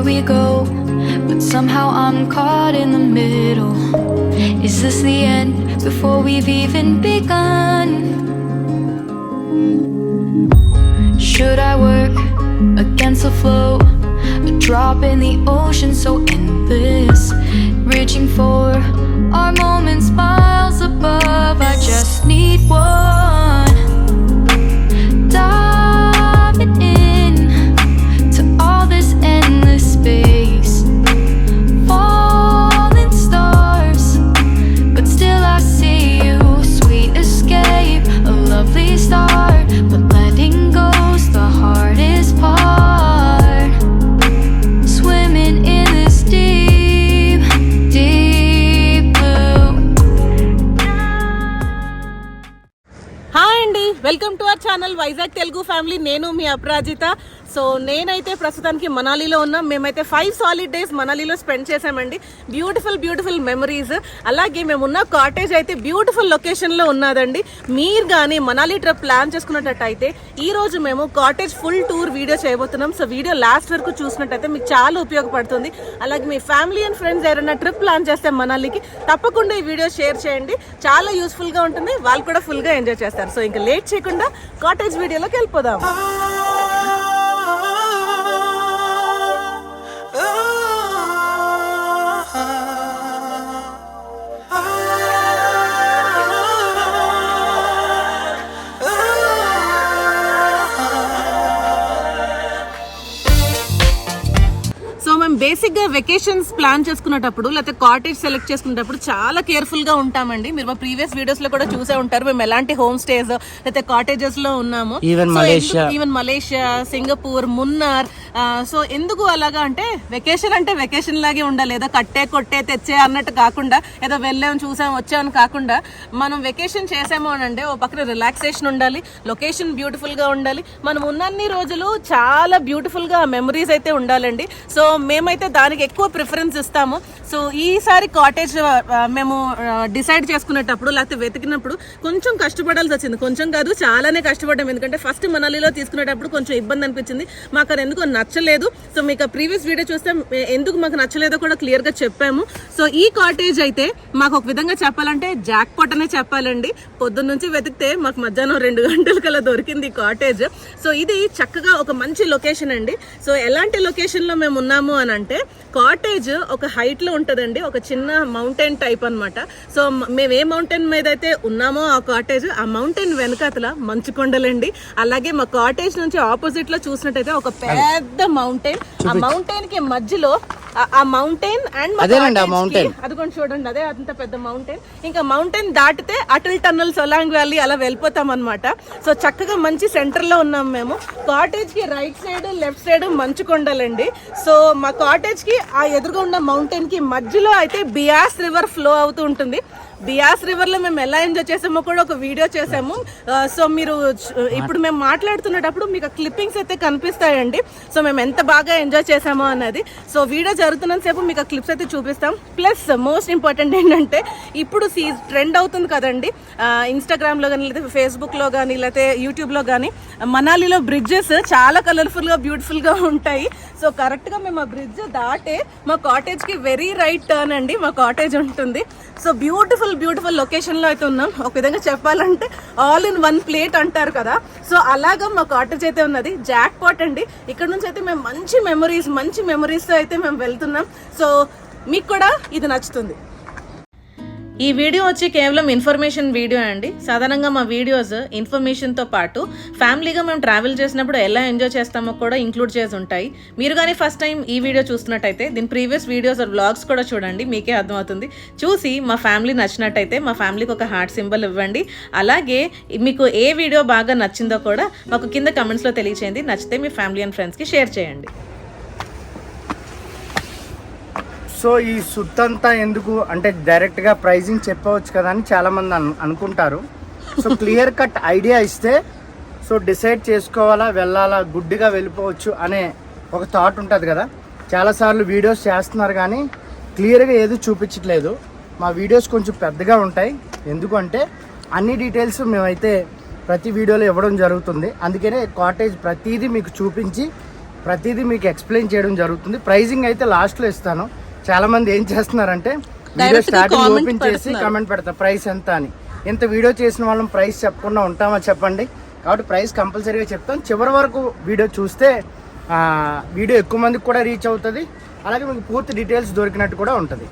where we go, but somehow I'm caught in the middle. Is this the end before we've even begun? Should I work against the flow, a drop in the ocean so endless, reaching for our moments miles above? I just need one, diving in to all this endless space, falling stars, but still I see you. Sweet escape, a lovely start, but letting go's the hardest part. Swimming in this deep, deep blue. Hi అండి, welcome to our channel Vizag Telugu family. నేను మీ అపరాజిత. So నేనైతే ప్రస్తుతానికి మనాలిలో ఉన్నాం. మేమైతే 5 solid days మనాలిలో spend చేసామండి. Beautiful memories. అలాగే మేమున్న కాటేజ్ అయితే బ్యూటిఫుల్ లొకేషన్లో ఉన్నదండి. మీరు కానీ మనాలి ట్రిప్ ప్లాన్ చేసుకున్నట్టయితే ఈ రోజు మేము కాటేజ్ ఫుల్ టూర్ వీడియో చేయబోతున్నాం. సో వీడియో లాస్ట్ వరకు చూసినట్టయితే మీకు చాలా ఉపయోగపడుతుంది. అలాగే మీ ఫ్యామిలీ అండ్ ఫ్రెండ్స్ ఎవరైనా ట్రిప్ ప్లాన్ చేస్తే మనాలికి తప్పకుండా ఈ వీడియో షేర్ చేయండి. చాలా యూస్ఫుల్గా ఉంటుంది, వాళ్ళు కూడా ఫుల్గా ఎంజాయ్ చేస్తారు. సో ఇంకా లేట్ చేయకుండా కాటేజ్ వీడియోలోకి వెళ్ళిపోదాం. బేసిక్గా వెకేషన్స్ ప్లాన్ చేసుకునేటప్పుడు లేకపోతే కాటేజ్ సెలెక్ట్ చేసుకునేటప్పుడు చాలా కేర్ఫుల్గా ఉంటామండి. మీరు మా ప్రీవియస్ వీడియోస్ లో కూడా చూసే ఉంటారు మేము ఎలాంటి హోమ్ స్టేస్ లేకపోతే కాటేజెస్ లో ఉన్నాము. Even Malaysia, Singapore, Munnar. So ఎందుకు అలాగా అంటే వెకేషన్ అంటే వెకేషన్ లాగే ఉండాలి. ఏదో కట్టే కొట్టే తెచ్చే అన్నట్టు కాకుండా ఏదో వెళ్ళాం చూసాం వచ్చామని కాకుండా మనం వెకేషన్ చేసాము అని అంటే ఓ పక్కన రిలాక్సేషన్ ఉండాలి, లొకేషన్ బ్యూటిఫుల్ గా ఉండాలి, మనం ఉన్నన్ని రోజులు చాలా బ్యూటిఫుల్ గా మెమరీస్ అయితే ఉండాలండి. సో మేమైతే దానికి ఎక్కువ ప్రిఫరెన్స్ ఇస్తాము. సో ఈసారి కాటేజ్ మేము డిసైడ్ చేసుకునేటప్పుడు లేకపోతే వెతికినప్పుడు కొంచెం కష్టపడాల్సి వచ్చింది. కొంచెం కాదు చాలానే కష్టపడ్డాం. ఎందుకంటే ఫస్ట్ మనాలిలో తీసుకునేటప్పుడు కొంచెం ఇబ్బంది అనిపించింది. మాకు అది ఎందుకో నచ్చలేదు. సో మీకు ప్రీవియస్ వీడియో చూస్తే ఎందుకు మాకు నచ్చలేదో కూడా క్లియర్ గా చెప్పాము. సో ఈ కాటేజ్ అయితే మాకు ఒక విధంగా చెప్పాలంటే జాక్ పాట్ అనే చెప్పాలండి. పొద్దున్న నుంచి వెతికితే మాకు మధ్యాహ్నం 2 గంటల కల్లా దొరికింది ఈ కాటేజ్. సో ఇది చక్కగా ఒక మంచి లొకేషన్ అండి. సో ఎలాంటి లొకేషన్ లో మేము ఉన్నాము అని అంటే కాటేజ్ ఒక హైట్ లో ఉంటదండి, ఒక చిన్న మౌంటైన్ టైప్ అన్నమాట. సో మేము ఏ మౌంటైన్ మీద అయితే ఉన్నామో ఆ కాటేజ్, ఆ మౌంటైన్ వెనకాతల మంచు కొండలండి. అలాగే మా కాటేజ్ నుంచి ఆపోజిట్ లో చూసినట్టయితే ఒక పెద్ద మౌంటైన్, ఆ మౌంటైన్ కి మధ్యలో ఆ మౌంటైన్ అండ్ అదిగోండి చూడండి, అదే అంత పెద్ద మౌంటైన్. ఇంకా మౌంటైన్ దాటితే అటల్ టన్నల్, సొలాంగ్ వ్యాలీ అలా వెళ్ళిపోతాం అనమాట. సో చక్కగా మంచి సెంటర్ లో ఉన్నాం మేము. కాటేజ్ కి రైట్ సైడ్ లెఫ్ట్ సైడ్ మంచు కొండలండి. సో మా కాటేజ్ కి ఆ ఎదురుగా ఉన్న మౌంటైన్ కి మధ్యలో అయితే బియాస్ రివర్ ఫ్లో అవుతూ ఉంటుంది. బియాస్ రివర్ లో మేము ఎలా ఎంజాయ్ చేసామో కూడా ఒక వీడియో చేసాము. సో మీరు ఇప్పుడు మేము మాట్లాడుతున్నప్పుడు మీకు క్లిప్పింగ్స్ అయితే కనిపిస్తాయండి. సో మేము ఎంత బాగా ఎంజాయ్ చేసామో అన్నది. సో వీడియో జరుగుతున్నంత సేపు మీకు క్లిప్స్ అయితే చూపిస్తాం. ప్లస్ మోస్ట్ ఇంపార్టెంట్ ఏంటంటే ఇప్పుడు ట్రెండ్ అవుతుంది కదండి ఇన్స్టాగ్రామ్ లో కానీ లేకపోతే ఫేస్బుక్ లో కానీ లేకపోతే యూట్యూబ్ లో కానీ మనాలిలో బ్రిడ్జెస్ చాలా కలర్ఫుల్ గా బ్యూటిఫుల్ గా ఉంటాయి. సో కరెక్ట్ గా మేము ఆ బ్రిడ్జ్ దాటే మా కాటేజ్ కి వెరీ రైట్ టర్న్ అండి మా కాటేజ్ ఉంటుంది. సో బ్యూటిఫుల్ లొకేషన్ లో అయితే ఉన్నాం. ఒక విధంగా చెప్పాలంటే ఆల్ ఇన్ వన్ ప్లేట్ అంటారు కదా. సో అలాగా మా కాటేజ్ అయితే ఉన్నది. జాక్ పాట్ అండి. ఇక్కడ నుంచి అయితే మేము మంచి మెమరీస్ తో అయితే మేము వెళ్తున్నాం. సో మీకు కూడా ఇది నచ్చుతుంది. ఈ వీడియో వచ్చి కేవలం ఇన్ఫర్మేషన్ వీడియో అండి. సాధారణంగా మా వీడియోస్ ఇన్ఫర్మేషన్తో పాటు ఫ్యామిలీగా మేము ట్రావెల్ చేసినప్పుడు ఎలా ఎంజాయ్ చేస్తామో కూడా ఇంక్లూడ్ చేసి ఉంటాయి. మీరు కానీ ఫస్ట్ టైం ఈ వీడియో చూస్తున్నట్టయితే దీని ప్రీవియస్ వీడియోస్ వ్లాగ్స్ కూడా చూడండి, మీకే అర్థమవుతుంది. చూసి మా ఫ్యామిలీ నచ్చినట్టయితే మా ఫ్యామిలీకి ఒక హార్ట్ సింబల్ ఇవ్వండి. అలాగే మీకు ఏ వీడియో బాగా నచ్చిందో కూడా మాకు కింద కమెంట్స్లో తెలియచేయండి. నచ్చితే మీ ఫ్యామిలీ అండ్ ఫ్రెండ్స్కి షేర్ చేయండి. సో ఈ సుత్తంతా ఎందుకు అంటే డైరెక్ట్గా ప్రైజింగ్ చెప్పవచ్చు కదా అని చాలామంది అనుకుంటారు. సో క్లియర్ కట్ ఐడియా ఇస్తే సో డిసైడ్ చేసుకోవాలా వెళ్ళాలా గుడ్డిగా వెళ్ళిపోవచ్చు అనే ఒక థాట్ ఉంటుంది కదా. చాలాసార్లు వీడియోస్ చేస్తున్నారు కానీ క్లియర్గా ఏది చూపించట్లేదు. మా వీడియోస్ కొంచెం పెద్దగా ఉంటాయి, ఎందుకంటే అన్ని డీటెయిల్స్ మేమైతే ప్రతి వీడియోలో ఇవ్వడం జరుగుతుంది. అందుకనే కాటేజ్ ప్రతిదీ మీకు చూపించి ప్రతిదీ మీకు ఎక్స్ప్లెయిన్ చేయడం జరుగుతుంది. ప్రైజింగ్ అయితే లాస్ట్లో ఇస్తాను. చాలా మంది ఏం చేస్తున్నారంటే వీడియో స్టార్టింగ్ ఓపెన్ చేసి కమెంట్ పెడతారు ప్రైస్ ఎంత అని. ఇంత వీడియో చేసిన వాళ్ళం ప్రైస్ చెప్పకుండా ఉంటామా చెప్పండి. కాబట్టి ప్రైస్ కంపల్సరీగా చెప్తాం. చివరి వరకు వీడియో చూస్తే వీడియో ఎక్కువ మందికి కూడా రీచ్ అవుతుంది. అలాగే మీకు పూర్తి డీటెయిల్స్ దొరికినట్టు కూడా ఉంటుంది.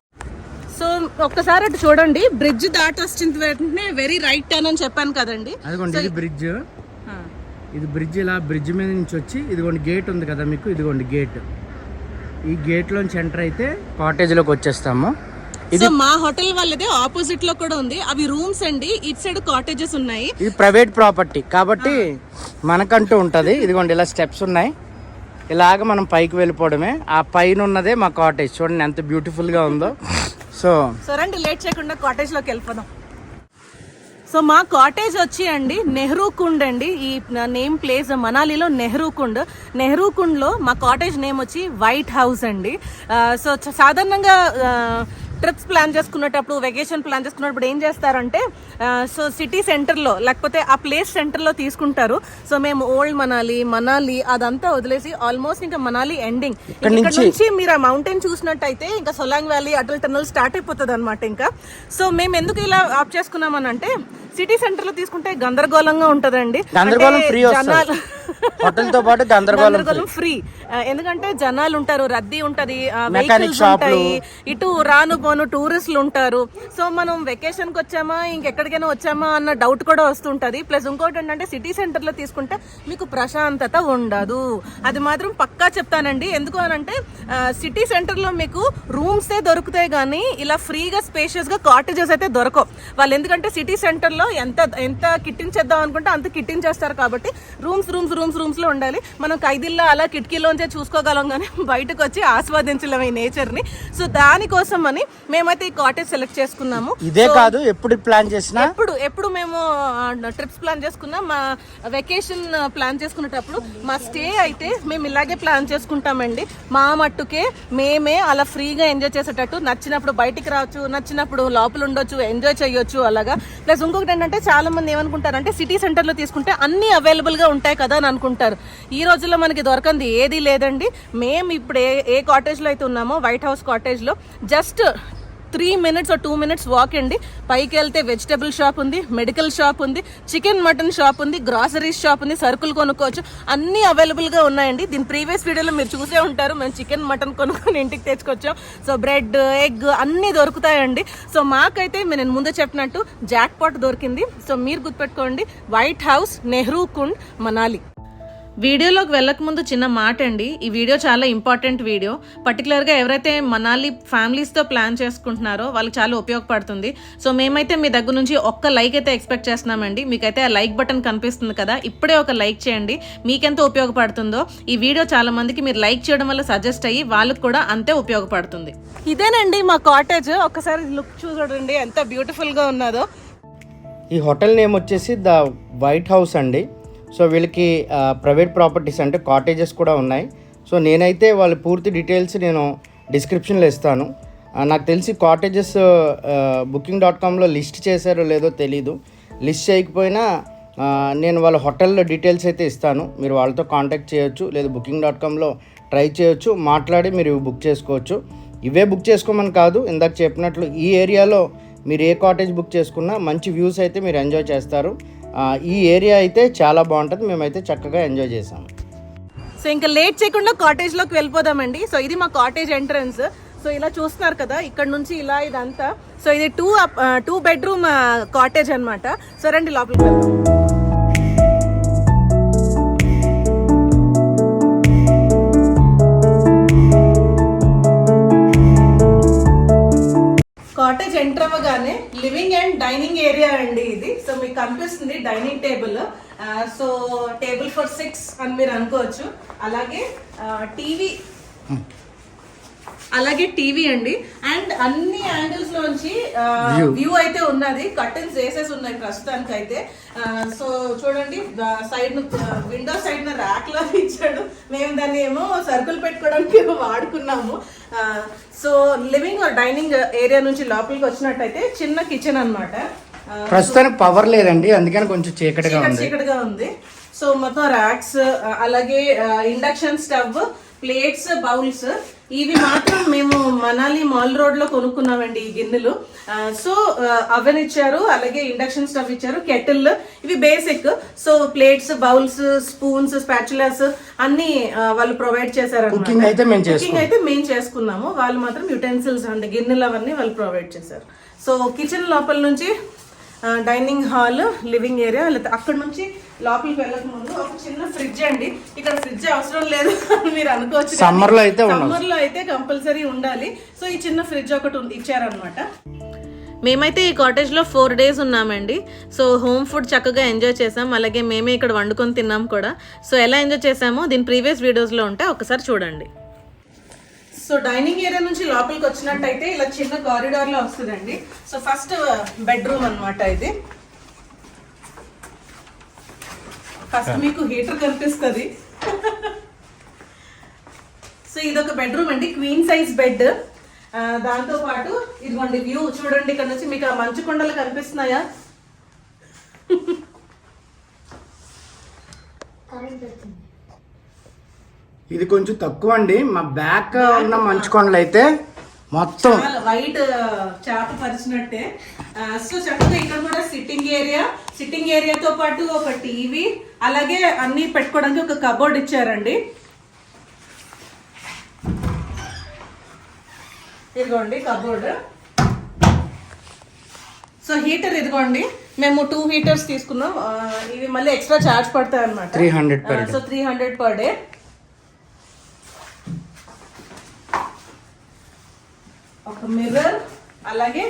సో ఒక్కసారి అటు చూడండి, బ్రిడ్జ్ దాటి వచ్చిన వెంటనే వెరీ రైట్ టర్న్ అని చెప్పాను కదండి. అదిగోండి ఇది బ్రిడ్జ్. ఇది బ్రిడ్జ్. ఇలా బ్రిడ్జ్ మీద నుంచి వచ్చి ఇదిగోండి గేట్ ఉంది కదా మీకు, ఇదిగోండి గేట్. ఈ గేట్ లోంచి ఎంటర్ అయితే కాటేజ్ లోకి వచ్చేస్తాము. సో మా హోటల్ వాళ్ళదే ఆపోజిట్ లో కూడా ఉంది. అవి రూమ్స్ అండి, ఇటు సైడ్ కాటేజెస్ ఉన్నాయి. ఇది ప్రైవేట్ ప్రాపర్టీ కాబట్టి మనకంటూ ఉంటది. ఇదిగోండి ఇలా స్టెప్స్ ఉన్నాయి. ఇలాగ మనం పైకి వెళ్ళిపోవడమే. ఆ పైన ఉన్నదే మా కాటేజ్. చూడండి ఎంత బ్యూటిఫుల్ గా ఉందో. సో రండి లేట్ చేయకుండా కాటేజ్ లోకి వెళ్ళిపోదాం. సో మా కాటేజ్ వచ్చి అండి నెహ్రూ కుండ్ అండి. ఈ నేమ్ ప్లేస్ మనాలిలో నెహ్రూ కుండ్. నెహ్రూ కుండ్లో మా కాటేజ్ నేమ్ వచ్చి వైట్ హౌస్ అండి. సో సాధారణంగా ట్రిప్స్ ప్లాన్ చేసుకునేటప్పుడు, వెకేషన్ ప్లాన్ చేసుకున్నప్పుడు ఏం చేస్తారంటే సో సిటీ సెంటర్లో లేకపోతే ఆ ప్లేస్ సెంటర్లో తీసుకుంటారు. సో మేము ఓల్డ్ మనాలి అదంతా వదిలేసి ఆల్మోస్ట్ ఇంకా మనాలి ఎండింగ్. ఇక్కడ నుంచి మీరు ఆ మౌంటైన్ చూసినట్టయితే ఇంకా Solang valley Atal tunnel start అయిపోతుంది అనమాట ఇంకా. సో మేము ఎందుకు ఇలా ఆప్ చేసుకున్నామని అంటే సిటీ సెంటర్ లో తీసుకుంటే గందరగోళంగా ఉంటదండి. గందరగోళం ఫ్రీ. ఎందుకంటే జనాలు ఉంటారు, రద్దీ ఉంటది, వెహికల్స్ ఉంటాయి, ఇటు రాను పోను టూరిస్టులు ఉంటారు. సో మనం వెకేషన్ కి వచ్చామా ఇంకెక్కడికైనా వచ్చామా అన్న డౌట్ కూడా వస్తుంటది. ప్లస్ ఇంకోటి ఏంటంటే సిటీ సెంటర్ లో తీసుకుంటే మీకు ప్రశాంతత ఉండదు. అది మాత్రం పక్కా చెప్తానండి. ఎందుకు అనంటే సిటీ సెంటర్ లో మీకు రూమ్స్ దొరుకుతాయి కానీ ఇలా ఫ్రీగా స్పేషియస్ గా కాటేజెస్ అయితే దొరకవు వాళ్ళు. ఎందుకంటే సిటీ సెంటర్ లో ఎంత కిట్టించేద్దాం అనుకుంటే అంత కిట్టించేస్తారు. కాబట్టి రూమ్స్ లో ఉండాలి. మనం ఖైదీల్లో అలా కిటికీలోంచే చూసుకోగలం కానీ బయటకు వచ్చి ఆస్వాదించలేము ఈ నేచర్ ని. సో దానికోసం అని మేమైతే ఈ కాటేజ్ సెలెక్ట్ చేసుకున్నాము. ఇదే కాదు ఎప్పుడు ప్లాన్ చేసినా ఎప్పుడు మేము ట్రిప్స్ ప్లాన్ చేసుకున్నాం. మా వెకేషన్ ప్లాన్ చేసుకునేటప్పుడు మా స్టే అయితే మేము ఇలాగే ప్లాన్ చేసుకుంటామండి. మా మట్టుకే మేమే అలా ఫ్రీగా ఎంజాయ్ చేసేటట్టు, నచ్చినప్పుడు బయటికి రావచ్చు, నచ్చినప్పుడు లోపల ఉండొచ్చు, ఎంజాయ్ చేయొచ్చు అలాగా. ప్లస్ ఇంకొకటి ఏంటంటే చాలా మంది ఏమనుకుంటారంటే సిటీ సెంటర్ లో తీసుకుంటే అన్ని అవైలబుల్ గా ఉంటాయి కదా అని అనుకుంటారు. ఈ రోజుల్లో మనకి దొరకంది ఏది లేదండి. మేము ఇప్పుడు ఏ కాటేజ్ లో అయితే ఉన్నామో వైట్ హౌస్ కాటేజ్ లో just 3 minutes or 2 minutes walk అండి. పైకి వెళ్తే వెజిటబుల్ షాప్ ఉంది, మెడికల్ షాప్ ఉంది, చికెన్ మటన్ షాప్ ఉంది, గ్రాసరీస్ షాప్ ఉంది, సరుకులు కొనుక్కోవచ్చు, అన్ని అవైలబుల్ గా ఉన్నాయండి. దీని ప్రీవియస్ వీడియోలో మీరు చూసే ఉంటారు, మేము చికెన్ మటన్ కొనుక్కొని ఇంటికి తెచ్చుకొచ్చాం. సో బ్రెడ్, ఎగ్ అన్ని దొరుకుతాయండి. సో మాకైతే నేను ముందు చెప్పినట్టు జాక్ పాట్ దొరికింది. సో మీరు గుర్తుపెట్టుకోండి, వైట్ హౌస్, నెహ్రూ కుండ్, మనాలి. వీడియోలోకి వెళ్ళక ముందు చిన్న మాట అండి. ఈ వీడియో చాలా ఇంపార్టెంట్ వీడియో. పర్టికులర్గా ఎవరైతే మనాలి ఫ్యామిలీస్తో ప్లాన్ చేసుకుంటున్నారో వాళ్ళకి చాలా ఉపయోగపడుతుంది. సో మేమైతే మీ దగ్గర నుంచి ఒక్క లైక్ అయితే ఎక్స్పెక్ట్ చేస్తున్నామండి. మీకైతే ఆ లైక్ బటన్ కనిపిస్తుంది కదా, ఇప్పుడే ఒక లైక్ చేయండి. మీకెంత ఉపయోగపడుతుందో ఈ వీడియో చాలా మందికి మీరు లైక్ చేయడం వల్ల సజెస్ట్ అయ్యి వాళ్ళకి కూడా అంతే ఉపయోగపడుతుంది. ఇదేనండి మా కాటేజ్. ఒక్కసారి లుక్ చూడండి ఎంత బ్యూటిఫుల్గా ఉన్నదో. ఈ హోటల్ నేమ్ వచ్చేసి ద వైట్ హౌస్ అండి. సో వీళ్ళకి ప్రైవేట్ ప్రాపర్టీస్ అంటే కాటేజెస్ కూడా ఉన్నాయి. సో నేనైతే వాళ్ళ పూర్తి డీటెయిల్స్ నేను డిస్క్రిప్షన్లో ఇస్తాను. నాకు తెలిసి కాటేజెస్ booking.comలో లిస్ట్ చేశారో లేదో తెలీదు. లిస్ట్ చేయకపోయినా నేను వాళ్ళ హోటల్ డీటెయిల్స్ అయితే ఇస్తాను. మీరు వాళ్ళతో కాంటాక్ట్ చేయొచ్చు, లేదా booking.comలో ట్రై చేయొచ్చు, మాట్లాడి మీరు బుక్ చేసుకోవచ్చు. ఇవే బుక్ చేసుకోమని కాదు, ఇందాక చెప్పినట్లు ఈ ఏరియాలో మీరు ఏ కాటేజ్ బుక్ చేసుకున్నా మంచి వ్యూస్ అయితే మీరు ఎంజాయ్ చేస్తారు. ఈ ఏరియా అయితే చాలా బాగుంటుంది. మేమైతే చక్కగా ఎంజాయ్ చేసాము. సో ఇంకా లేట్ చేయకుండా కాటేజ్ లోకి వెళ్ళిపోదామండి. సో ఇది మా కాటేజ్ ఎంట్రన్స్. సో ఇలా చూస్తున్నారు కదా, ఇక్కడ నుంచి ఇలా ఇదంతా. సో ఇది 2 bedroom కాటేజ్ అన్నమాట. సో రండి లోపలికి వెళ్దాం. కాటేజ్ ఎంటర్ అవ్వగానే లివింగ్ అండ్ డైనింగ్ ఏరియా అండి ఇది. సో మీకు కనిపిస్తుంది dining table. So table for 6 అని మీరు అనుకోవచ్చు. అలాగే టీవీ అండి. అండ్ అన్ని యాంగిల్స్ లోంచి వ్యూ అయితే ఉన్నది. కర్టన్స్ వేసేసి ఉన్నాయి ప్రస్తుతానికి అయితే. సో చూడండి, సైడ్ విండో సైడ్ ర్యాక్ లో ఇచ్చాడు. మేము దాన్ని ఏమో సరుకులు పెట్టుకోవడానికి వాడుకున్నాము. సో లివింగ్ డైనింగ్ ఏరియా నుంచి లోపలికి వచ్చినట్టయితే చిన్న కిచెన్ అన్నమాట. ప్రస్తుతానికి పవర్ లేదండి, అందుకని కొంచెం చీకటిగా ఉంది. సో మొత్తం ర్యాక్స్, అలాగే ఇండక్షన్ స్టవ్, ప్లేట్స్, బౌల్స్, ఇవి మాత్రం మేము మనాలి మాల్ రోడ్ లో కొనుక్కున్నామండి ఈ గిన్నెలు. సో అవెన్ ఇచ్చారు, అలాగే ఇండక్షన్ స్టవ్ ఇచ్చారు, కెటిల్, ఇవి basic. So plates, bowls, spoons, spatulas అన్ని వాళ్ళు ప్రొవైడ్ చేశారు. కుకింగ్ అయితే మేము చేసుకున్నాము, వాళ్ళు మాత్రం యుటెన్సిల్స్ అంటే గిన్నెలు అవన్నీ వాళ్ళు ప్రొవైడ్ చేశారు. సో కిచెన్ లోపల నుంచి డైనింగ్ హాల్, లివింగ్ ఏరియా, అక్కడ నుంచి లోపలికి వెళ్ళక ముందు ఒక చిన్న ఫ్రిడ్జ్ అండి. ఇక్కడ ఫ్రిడ్జ్ అవసరం లేదు మీరు అనుకోవచ్చు, సమ్మర్ లో అయితే కంపల్సరీ ఉండాలి. సో ఈ చిన్న ఫ్రిడ్జ్ ఒకటి ఇచ్చారనమాట. మేమైతే ఈ కాటేజ్ లో 4 days ఉన్నామండి. సో హోమ్ ఫుడ్ చక్కగా ఎంజాయ్ చేసాం, అలాగే మేమే ఇక్కడ వండుకొని తిన్నాం కూడా. సో ఎలా ఎంజాయ్ చేసామో దీని ప్రీవియస్ వీడియోస్ లో ఉంటే ఒకసారి చూడండి. సో డైనింగ్ ఏరియా నుంచి లోపలికి వచ్చినట్టయితే ఇలా చిన్న కారిడార్ లో వస్తుందండి. సో ఫస్ట్ బెడ్రూమ్ అన్నమాట ఇది. ఫస్ట్ మీకు హీటర్ కనిపిస్తుంది. సో ఇదొక బెడ్రూమ్ అండి, క్వీన్ సైజ్ బెడ్. దాంతో పాటు ఇదిగోండి వ్యూ చూడండి, ఇక్కడ నుంచి మీకు ఆ మంచు కొండలు కనిపిస్తున్నాయా? ఇది కొంచెం తక్కువ అండి, మా బ్యాక్ ఉన్న మంచు కొండలు అయితే మొత్తం వైట్ చేప పరిచినట్టే. సో చక్కగా ఇక్కడ కూడా సిట్టింగ్ ఏరియాతో పాటు ఒక టీవీ, అలాగే అన్ని పెట్టుకోవడానికి ఒక కబోర్డ్ ఇచ్చారండి. ఇదిగోండి కబోర్డ్. సో హీటర్ ఇదిగోండి, మేము 2 heaters తీసుకున్నాం. ఇవి మళ్ళీ ఎక్స్ట్రా చార్జ్ పడతాయి అనమాట. 300 సో 300 per day. ఒక మిర్రర్, అలాగే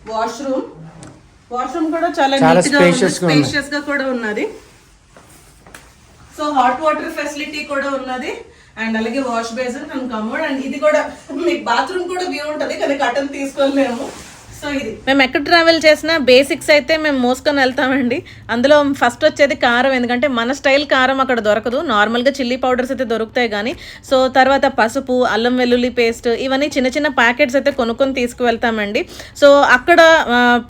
వాష్రూమ్ కూడా చాలా స్పేషియస్ గా కూడా ఉన్నది. సో హాట్ వాటర్ ఫెసిలిటీ కూడా ఉన్నది, అండ్ అలాగే wash basin and commode. And ఇది కూడా మీకు బాత్రూమ్ కూడా వ్యూ ఉంటది, కానీ కటన్ తీసుకోలేము. సో ఇది మేము ఎక్కడ ట్రావెల్ చేసినా బేసిక్స్ అయితే మేము మోసుకొని వెళ్తామండి. అందులో ఫస్ట్ వచ్చేది కారం, ఎందుకంటే మన స్టైల్ కారం అక్కడ దొరకదు. నార్మల్గా చిల్లీ పౌడర్స్ అయితే దొరుకుతాయి కానీ. సో తర్వాత పసుపు, అల్లం వెల్లుల్లి పేస్ట్, ఇవన్నీ చిన్న చిన్న ప్యాకెట్స్ అయితే కొనుక్కొని తీసుకువెళ్తామండి. సో అక్కడ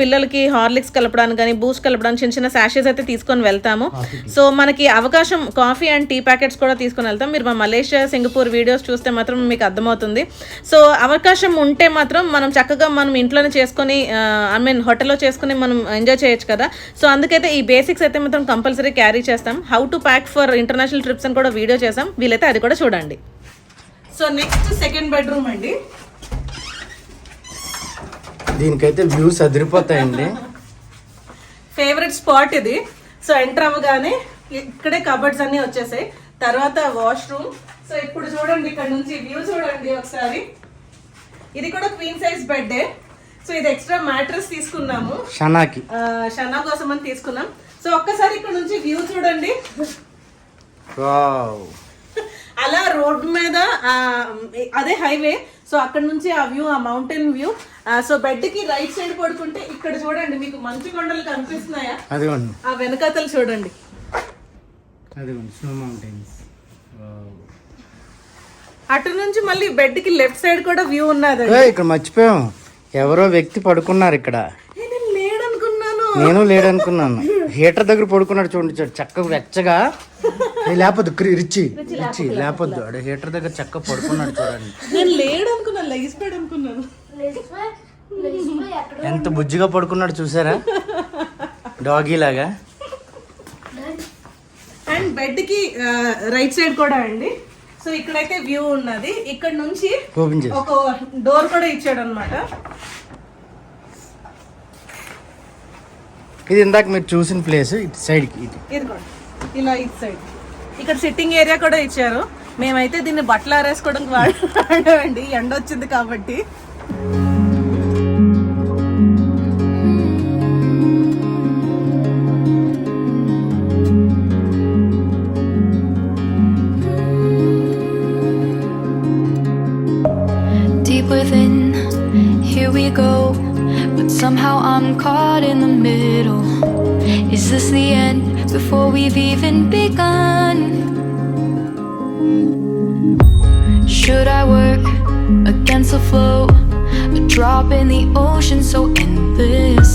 పిల్లలకి హార్లిక్స్ కలపడానికి కానీ బూస్ట్ కలపడానికి చిన్న చిన్న శాషెస్ అయితే తీసుకొని వెళ్తాము. సో మనకి అవకాశం కాఫీ అండ్ టీ ప్యాకెట్స్ కూడా తీసుకొని వెళ్తాం. మీరు మా మలేషియా, సింగపూర్ వీడియోస్ చూస్తే మాత్రం మీకు అర్థమవుతుంది. సో అవకాశం ఉంటే మాత్రం మనం చక్కగా మనం ఇంట్లోనే చేసుకొని హోటల్లో చేసుకుని మనం ఎంజాయ్ చేయొచ్చు కదా. సో అందుకైతే ఈ బేసిక్స్ అయితే మాత్రం కంపల్సరీ క్యారీ చేస్తాం. How to pack for international trips అని కూడా వీడియో చేసాం, వీలైతే అది కూడా చూడండి. సో నెక్స్ట్ సెకండ్ బెడ్రూమ్ అండి. దీనికైతే వ్యూస్ అదిరిపోతాయండి. ఫేవరెట్ స్పాట్ ఇది. సో ఎంటర్ అవ్వగానే ఇక్కడే కబర్డ్స్ అన్ని వచ్చేసాయి. తర్వాత వాష్రూమ్. సో ఇప్పుడు చూడండి, ఇక్కడ నుంచి వ్యూ చూడండి ఒకసారి. ఇది కూడా క్వీన్ సైజ్ బెడ్. సో ఇది ఎక్స్ట్రా మ్యాట్రెస్ తీసుకున్నాము, షనా కోసం అని తీసుకున్నాం. సో ఒక్కసారి ఇక్కడ నుంచి వ్యూ చూడండి. అలా రోడ్ మీద అదే హైవే. సో అక్కడ నుంచి ఆ వ్యూ, ఆ మౌంటైన్ వ్యూ. సో బెడ్ కి రైట్ సైడ్ పడుకుంటే ఇక్కడ చూడండి మీకు మంచు కొండలు కనిపిస్తున్నాయా? ఆ వెనకాతలు చూడండి, అటు నుంచి మళ్ళీ బెడ్ కి లెఫ్ట్ సైడ్ కూడా వ్యూ ఉన్నది. ఇక్కడ మర్చిపోయాం, ఎవరో వ్యక్తి పడుకున్నారు ఇక్కడ. నేను లేడనుకున్నాను. హీటర్ దగ్గర పడుకున్నాడు చూడండి, చక్కగా వెచ్చగా. లేకపోద్దు రిచి లేకపోద్దు, హీటర్ దగ్గర చక్కగా పడుకున్నాడు చూడండి. నేను లేడనుకున్నాను, లెగిసిపోయాడు అనుకున్నాను. ఎంత బుజ్జిగా పడుకున్నాడు చూసారా, డాగీ లాగా. అండ్ బెడ్ కి రైట్ సైడ్ కూడా అండి. సో ఇక్కడైతే వ్యూ ఉన్నది. ఇక్కడ నుంచి ఒక డోర్ కూడా ఇచ్చాడు అనమాట. ఇది ఇందాక మీరు చూసిన ప్లేస్, ఇటు సైడ్ కి ఇలా ఇటు సైడ్ ఇక్కడ సిట్టింగ్ ఏరియా కూడా ఇచ్చారు. మేమైతే దీన్ని బట్టలు ఆరేసుకోవడానికి వాడామండి, ఎండ వచ్చింది కాబట్టి. Within, here we go, but somehow I'm caught in the middle. Is this the end before we've even begun? Should I work against the flow, a drop in the ocean so endless,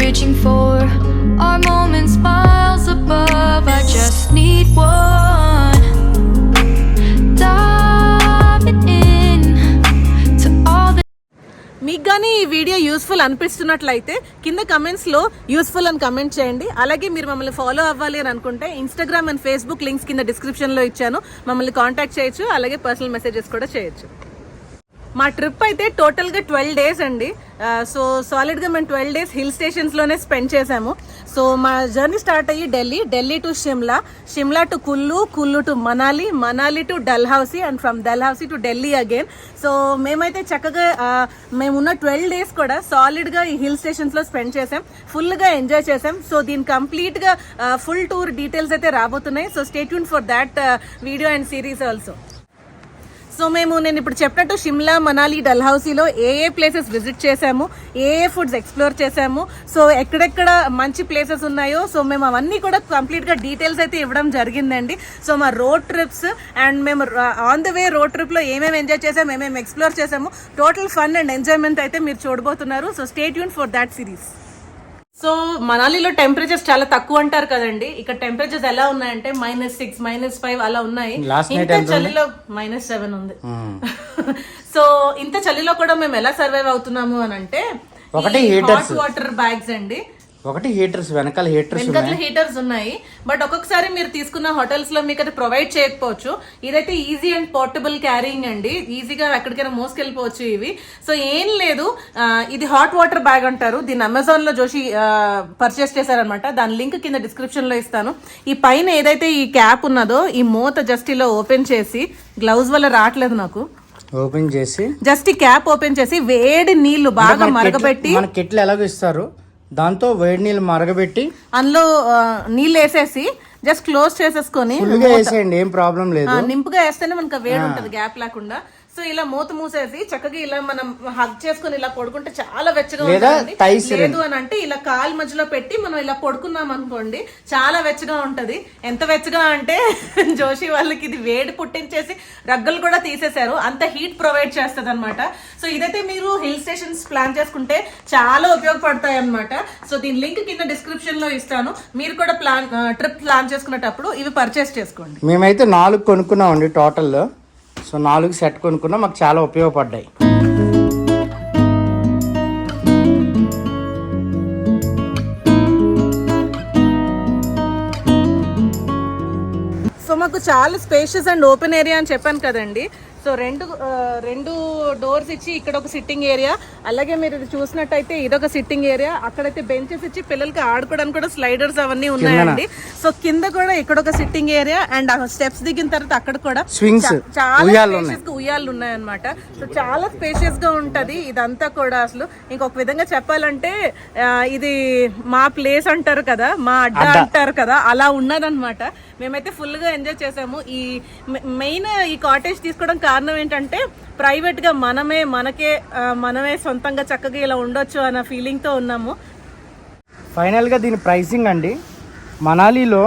reaching for our moments miles above? I just need one. Diving in to all the మీకు కానీ ఈ video useful అనిపిస్తున్నట్లయితే కింద కమెంట్స్లో useful అని comment చేయండి. అలాగే మీరు మమ్మల్ని ఫాలో అవ్వాలి అని అనుకుంటే ఇన్స్టాగ్రామ్ అండ్ ఫేస్బుక్ లింక్స్ కింద డిస్క్రిప్షన్లో ఇచ్చాను, మమ్మల్ని కాంటాక్ట్ చేయొచ్చు. అలాగే పర్సనల్ మెసేజెస్ కూడా చేయొచ్చు. మా ట్రిప్ అయితే టోటల్గా 12 days అండి. సో సాలిడ్గా మేము 12 days హిల్ స్టేషన్స్లోనే స్పెండ్ చేసాము. సో మా జర్నీ స్టార్ట్ అయ్యి ఢిల్లీ టు షిమ్లా టు కుల్లు to Manali to Dalhousie and from Dalhousie to Delhi again. So మేమైతే చక్కగా మేమున్న 12 days కూడా సాలిడ్గా ఈ హిల్ స్టేషన్స్లో స్పెండ్ చేసాం, ఫుల్గా ఎంజాయ్ చేసాం. సో దీని కంప్లీట్గా ఫుల్ టూర్ డీటెయిల్స్ అయితే రాబోతున్నాయి. So stay tune for that video and series also. So నేను ఇప్పుడు చెప్పినట్టు షిమ్లా, మనాలి, డల్హౌసీలో ఏ ప్లేసెస్ విజిట్ చేసాము, ఏ ఫుడ్స్ ఎక్స్ప్లోర్ చేసాము, సో ఎక్కడెక్కడ మంచి ప్లేసెస్ ఉన్నాయో సో మేము అవన్నీ కూడా కంప్లీట్గా డీటెయిల్స్ అయితే ఇవ్వడం జరిగిందండి. సో మా రోడ్ ట్రిప్స్ అండ్ మేము ఆన్ ద వే రోడ్ ట్రిప్లో ఏమేమి ఎంజాయ్ చేసాము, ఏమేమి ఎక్స్ప్లోర్ చేసాము, టోటల్ ఫన్ అండ్ ఎంజాయ్మెంట్ అయితే మీరు చూడబోతున్నారు. So stay tune for that series. So మనాలిలో టెంపరేచర్స్ చాలా తక్కువ అంటారు కదండి. ఇక్కడ టెంపరేచర్స్ ఎలా ఉన్నాయంటే -6, -5 అలా ఉన్నాయి. ఇంత చలిలో -7 ఉంది. సో ఇంత చలిలో కూడా మేము ఎలా సర్వైవ్ అవుతున్నాము అని అంటే హాట్ వాటర్ బ్యాగ్స్ అండి, ఒకటి హీటర్స్ వెనకాల హీటర్స్ ఉన్నాయి. బట్ ఒక్కొక్కసారి మీరు తీసుకున్న హోటల్స్ లో మీకు అది ప్రొవైడ్ చేయకపోవచ్చు. ఇదైతే ఈజీ అండ్ పోర్టబుల్ క్యారింగ్ అండి, ఈజీగా ఎక్కడికైనా మోసుకెళ్ళిపోవచ్చు ఇవి. సో ఏం లేదు, ఇది హాట్ వాటర్ బ్యాగ్ అంటారు. దీన్ని అమెజాన్ లో జోషి పర్చేస్ చేశారనమాట. దాని లింక్ కింద డిస్క్రిప్షన్ లో ఇస్తాను. ఈ పైన ఏదైతే ఈ క్యాప్ ఉన్నదో ఈ మూత జస్ట్ ఇలా ఓపెన్ చేసి, గ్లౌజ్ వల్ల రావట్లేదు నాకు, ఓపెన్ చేసి జస్ట్ ఈ క్యాప్ ఓపెన్ చేసి వేడి నీళ్లు బాగా మరగబెట్టి, మన కెట్లు ఎలాగో ఇస్తారు దాంతో వేడి నీళ్ళు మరగబెట్టి అందులో నీళ్ళు వేసేసి జస్ట్ క్లోజ్ చేసేసుకొని వేసేయండి, ఏం ప్రాబ్లం లేదు. నింపుగా వేస్తేనే మనకు వేడి ఉంటది గ్యాప్ లేకుండా. సో ఇలా మూత మూసేసి చక్కగా ఇలా మనం హగ్ చేసుకుని ఇలా పడుకుంటే చాలా వెచ్చగా ఉంటుంది. లేదు అని అంటే ఇలా కాలు మధ్యలో పెట్టి మనం ఇలా పడుకున్నాం అనుకోండి, చాలా వెచ్చగా ఉంటది. ఎంత వెచ్చగా అంటే జోషి వాళ్ళకి ఇది వేడి పుట్టించేసి రగ్గలు కూడా తీసేశారు, అంత హీట్ ప్రొవైడ్ చేస్తుంది అనమాట. సో ఇదైతే మీరు హిల్ స్టేషన్స్ ప్లాన్ చేసుకుంటే చాలా ఉపయోగపడతాయి అనమాట. సో దీని లింక్ కింద డిస్క్రిప్షన్ లో ఇస్తాను. మీరు కూడా ట్రిప్ ప్లాన్ చేసుకునేటప్పుడు ఇవి పర్చేస్ చేసుకోండి. మేమైతే 4 కొనుక్కున్నామండి టోటల్. సో 4 సెట్ కొనుక్కున్నా, మాకు చాలా ఉపయోగపడ్డాయి. సో మాకు చాలా స్పేషియస్ అండ్ ఓపెన్ ఏరియా అని చెప్పాను కదండి. సో రెండు డోర్స్ ఇచ్చి ఇక్కడ ఒక సిట్టింగ్ ఏరియా, అలాగే మీరు చూసినట్టయితే ఇదొక సిట్టింగ్ ఏరియా. అక్కడైతే బెంచెస్ ఇచ్చి పిల్లలకి ఆడుకోవడానికి కూడా స్లైడర్స్ అవన్నీ ఉన్నాయండి. సో కింద కూడా ఇక్కడ ఒక సిట్టింగ్ ఏరియా అండ్ స్టెప్స్ దిగిన తర్వాత అక్కడ కూడా చాలా స్పేషియస్ గా ఉయ్యాలు ఉన్నాయన్నమాట. సో చాలా స్పేషియస్ గా ఉంటది ఇదంతా కూడా. అసలు ఇంకొక విధంగా చెప్పాలంటే ఇది మా ప్లేస్ అంటారు కదా, మా అడ్డా అంటారు కదా, అలా ఉన్నదన్నమాట. మేమైతే ఫుల్ గా ఎంజాయ్ చేసాము. ఈ మెయిన్ ఈ కాటేజ్ తీసుకోవడం కారణం ఏంటంటే ప్రైవేట్ గా మనమే సొంతంగా చక్కగా ఇలా ఉండొచ్చు అన్న ఫీలింగ్ తో ఉన్నాము. ఫైనల్ గా దీని ప్రైసింగ్ అండి, మనాలిలో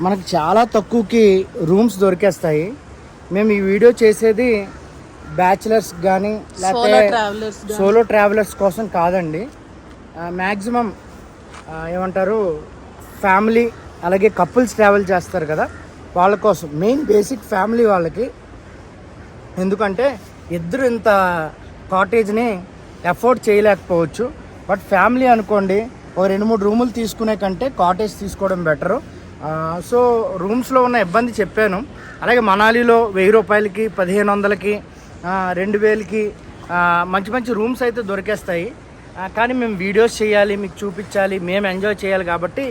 మనకు చాలా తక్కువకి రూమ్స్ దొరికేస్తాయి. మేము ఈ వీడియో చేసేది బ్యాచిలర్స్ కానీ లేకపోతే సోలో ట్రావెలర్స్ కోసం కాదండి. మ్యాక్సిమం ఏమంటారు ఫ్యామిలీ అలాగే కపుల్స్ ట్రావెల్ చేస్తారు కదా వాళ్ళ కోసం, మెయిన్ బేసిక్ ఫ్యామిలీ వాళ్ళకి. ఎందుకంటే ఇద్దరు ఇంత కాటేజ్ని ఎఫోర్డ్ చేయలేకపోవచ్చు. బట్ ఫ్యామిలీ అనుకోండి, ఒక 2-3 రూములు తీసుకునే కంటే కాటేజ్ తీసుకోవడం బెటరు. సో రూమ్స్లో ఉన్న ఇబ్బంది చెప్పాను. అలాగే మనాలిలో 1000 రూపాయలకి, 1500కి, 2000కి మంచి మంచి రూమ్స్ అయితే దొరికేస్తాయి. కానీ మేము వీడియోస్ చేయాలి, మీకు చూపించాలి, మేము ఎంజాయ్ చేయాలి కాబట్టి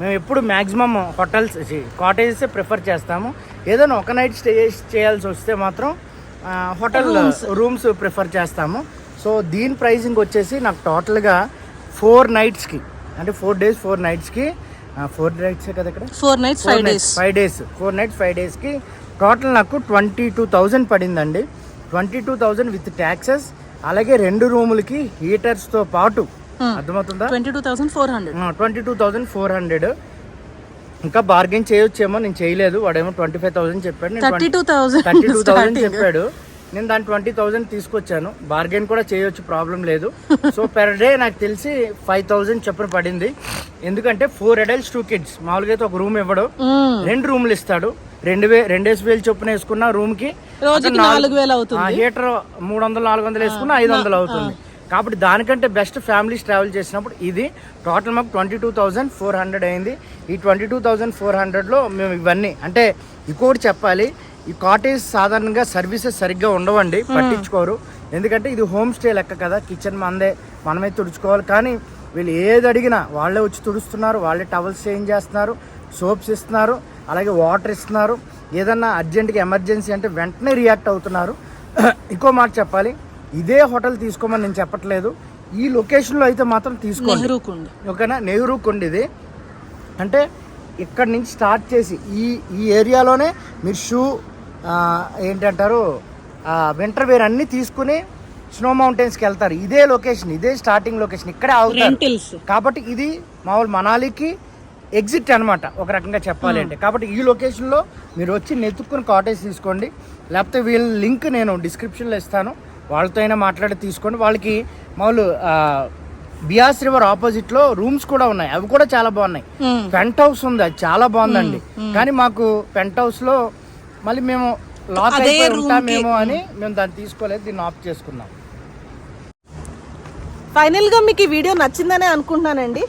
మేము ఎప్పుడు మ్యాక్సిమం హోటల్స్ కాటేజెస్ ప్రిఫర్ చేస్తాము. ఏదైనా ఒక నైట్ స్టే చేయాల్సి వస్తే మాత్రం హోటల్ రూమ్స్ ప్రిఫర్ చేస్తాము. సో దీని ప్రైసింగ్ వచ్చేసి నాకు టోటల్గా 4 nights అంటే 4 days 4 nights 4 nights కదా ఇక్కడ 4 nights 5 days 4 nights 5 daysకి టోటల్ నాకు 22,000 పడిందండి. 22,000 విత్ ట్యాక్సెస్. అలాగే 2 రూములకి హీటర్స్తో పాటు, అర్థమవుతుందా, 22,400. ఇంకా బార్గెన్ చేయొచ్చేమో, నేను చేయలేదు. వాడేమో 25,000 చెప్పాడు, 32,000 చెప్పాడు. నేను దాని 20,000 తీసుకొచ్చాను. బార్గెన్ కూడా చేయొచ్చు, ప్రాబ్లం లేదు. సో పెర్ డే నాకు తెలిసి 5,000 చొప్పున పడింది. ఎందుకంటే 4 adults 2 kids. మామూలుగా అయితే ఒక రూమ్ ఇవ్వడు, 2 రూమ్లు ఇస్తాడు. 2,000 చొప్పున వేసుకున్న రూమ్ కి రోజుకి 4,000 అవుతుంది. హీటర్ 300-400 వేసుకున్న 500 అవుతుంది. కాబట్టి దానికంటే బెస్ట్ ఫ్యామిలీస్ ట్రావెల్ చేసినప్పుడు ఇది. టోటల్ మాకు 22,400 అయింది. ఈ 22,400లో మేము ఇవన్నీ అంటే ఇంకోటి చెప్పాలి, ఈ కాటేజ్ సాధారణంగా సర్వీసెస్ సరిగ్గా ఉండవండి, పట్టించుకోరు. ఎందుకంటే ఇది హోమ్ స్టే లెక్క కదా, కిచెన్ మందే, మనమే తుడుచుకోవాలి. కానీ వీళ్ళు ఏది అడిగినా వాళ్ళే వచ్చి తుడుస్తున్నారు, వాళ్ళే టవల్స్ చేంజ్ చేస్తున్నారు, సోప్స్ ఇస్తున్నారు, అలాగే వాటర్ ఇస్తున్నారు. ఏదన్నా అర్జెంట్గా ఎమర్జెన్సీ అంటే వెంటనే రియాక్ట్ అవుతున్నారు. ఇంకో మాట చెప్పాలి, ఇదే హోటల్ తీసుకోమని నేను చెప్పట్లేదు, ఈ లొకేషన్లో అయితే మాత్రం తీసుకోండి. ఓకేనా, నెహ్రూ కుండ్ ఇది. అంటే ఇక్కడ నుంచి స్టార్ట్ చేసి ఈ ఏరియాలోనే మీరు షూ ఏంటంటారు వింటర్ వేర్ అన్నీ తీసుకుని స్నో మౌంటైన్స్కి వెళ్తారు. ఇదే లొకేషన్, ఇదే స్టార్టింగ్ లొకేషన్, ఇక్కడే అవుతారు. కాబట్టి ఇది మామూలు మనాలికి ఎగ్జిట్ అనమాట ఒక రకంగా చెప్పాలి అంటే. కాబట్టి ఈ లొకేషన్లో మీరు వచ్చి నెత్తుక్కుని కాటేజ్ తీసుకోండి. లేకపోతే వీళ్ళ లింక్ నేను డిస్క్రిప్షన్లో ఇస్తాను, వాళ్ళతో అయినా మాట్లాడి తీసుకోండి. వాళ్ళకి మామూలు బియాస్ రివర్ ఆపోజిట్ లో రూమ్స్ కూడా ఉన్నాయి, అవి కూడా చాలా బాగున్నాయి. పెంట్ హౌస్ ఉంది, అది చాలా బాగుందండి. కానీ మాకు పెంట్ హౌస్ లో మళ్ళీ మేము లాక్ అయిపోయి ఉంటామేమో అని మేము దాన్ని తీసుకోలేదు, దీన్ని ఆఫ్ చేసుకున్నాం. ఫైనల్ గా మీకు ఈ వీడియో నచ్చిందనే అనుకుంటున్నానండి.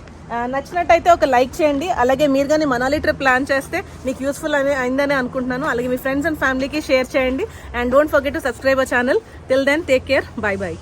నచ్చినట్టయితే ఒక లైక్ చేయండి. అలాగే మీరు కానీ మనాలి ట్రిప్ ప్లాన్ చేస్తే మీకు యూస్ఫుల్ అయిందని అనుకుంటున్నాను. అలాగే మీ ఫ్రెండ్స్ అండ్ ఫ్యామిలీకి షేర్ చేయండి. And don't forget to subscribe our channel. Till then take care, bye by.